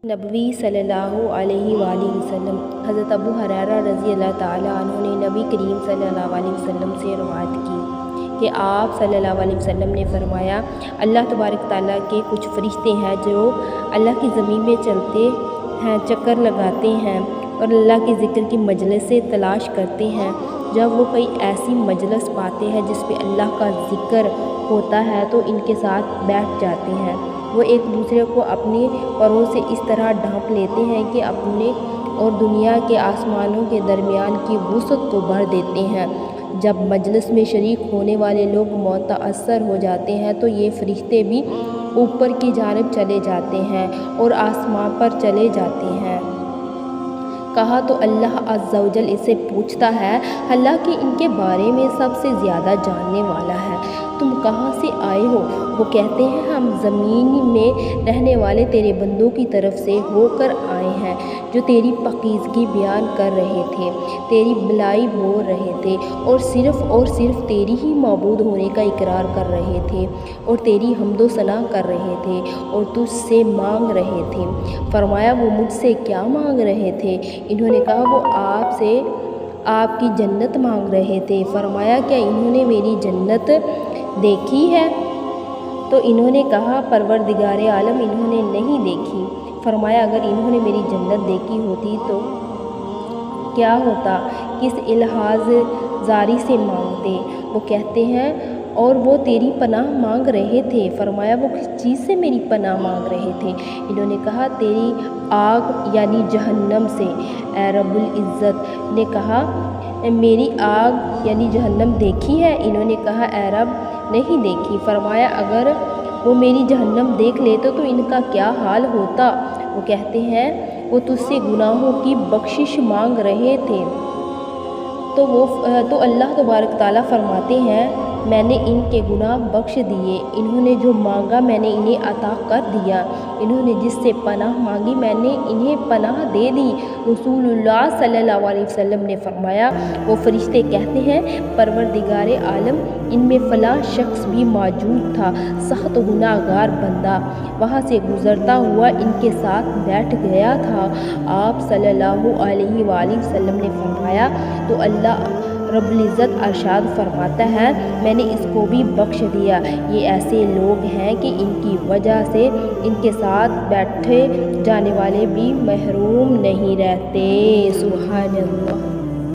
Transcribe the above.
नबी सल्लल्लाहु अलैहि वसल्लम हज़रत अबू हुरैरा रज़ी अल्लाह ताला अन्हु ने नबी करीम सल्लल्लाहु अलैहि वसल्लम से रवायत की कि आप सल्लल्लाहु अलैहि वसल्लम ने फरमाया, अल्लाह तबारक ताला के कुछ फरिश्ते हैं जो अल्लाह की ज़मीन में चलते हैं, चक्कर लगाते हैं और अल्लाह के ज़िक्र की मजलिसें तलाश करते हैं। जब वो कोई ऐसी मजलिस पाते हैं जिस पे अल्लाह का ज़िक्र होता है तो इनके साथ बैठ जाते हैं। वो एक दूसरे को अपने पैरों से इस तरह ढांप लेते हैं कि अपने और दुनिया के आसमानों के दरमियान की वुसअत को भर देते हैं। जब मजलिस में शरीक होने वाले लोग मुताअस्सर हो जाते हैं तो ये फरिश्ते भी ऊपर की जानिब चले जाते हैं और आसमान पर चले जाते हैं। कहा तो अल्लाह अज़्ज़ा वजल इससे पूछता है, हालांकि इनके बारे में सबसे ज़्यादा जानने वाला है, तुम कहाँ से आए हो? वो कहते हैं, हम ज़मीन में रहने वाले तेरे बंदों की तरफ से होकर आए हैं जो तेरी पाकीज़गी बयान कर रहे थे, तेरी भलाई बोल रहे थे और सिर्फ़ तेरी ही माबूद होने का इकरार कर रहे थे और तेरी हम्दो सना कर रहे थे और तुझसे मांग रहे थे। फरमाया, वो मुझसे क्या मांग रहे थे? इन्होंने कहा, वो आपसे आपकी जन्नत मांग रहे थे। फरमाया, क्या इन्होंने मेरी जन्नत देखी है? तो इन्होंने कहा, परवरदिगारे आलम इन्होंने नहीं देखी। फरमाया, अगर इन्होंने मेरी जन्नत देखी होती तो क्या होता, किस इल्हाज़ जारी से मांगते? वो कहते हैं, और वो तेरी पनाह मांग रहे थे। फरमाया, वो किस चीज़ से मेरी पनाह मांग रहे थे? इन्होंने कहा, तेरी आग यानी जहन्नम से। ए रब्बुल इज़्ज़त ने कहा, मेरी आग यानी जहन्नम देखी है? इन्होंने कहा, ए रब नहीं देखी। फरमाया, अगर वो मेरी जहन्नम देख लेते तो इनका क्या हाल होता? वो कहते हैं, वो तुझसे गुनाहों की बख्शिश मांग रहे थे। तो अल्लाह तबारक ताला फरमाते हैं, मैंने इनके गुनाह बख्श दिए। इन्होंने जो मांगा मैंने इन्हें अता कर दिया। इन्होंने जिससे पनाह मांगी मैंने इन्हें पनाह दे दी। रसूलुल्लाह सल्लल्लाहु अलैहि वसल्लम ने फरमाया, वो फरिश्ते कहते हैं, परवरदिगारे आलम इनमें फ़लाँ शख्स भी मौजूद था, सख्त गुनाहगार बंदा, वहाँ से गुज़रता हुआ इनके साथ बैठ गया था। आप सल्लल्लाहु अलैहि वसल्लम ने फरमाया, तो अल्लाह रब्बुल इज़्ज़त अरशाद फरमाता है, मैंने इसको भी बख्श दिया। ये ऐसे लोग हैं कि इनकी वजह से इनके साथ बैठे जाने वाले भी महरूम नहीं रहते। सुभान अल्लाह।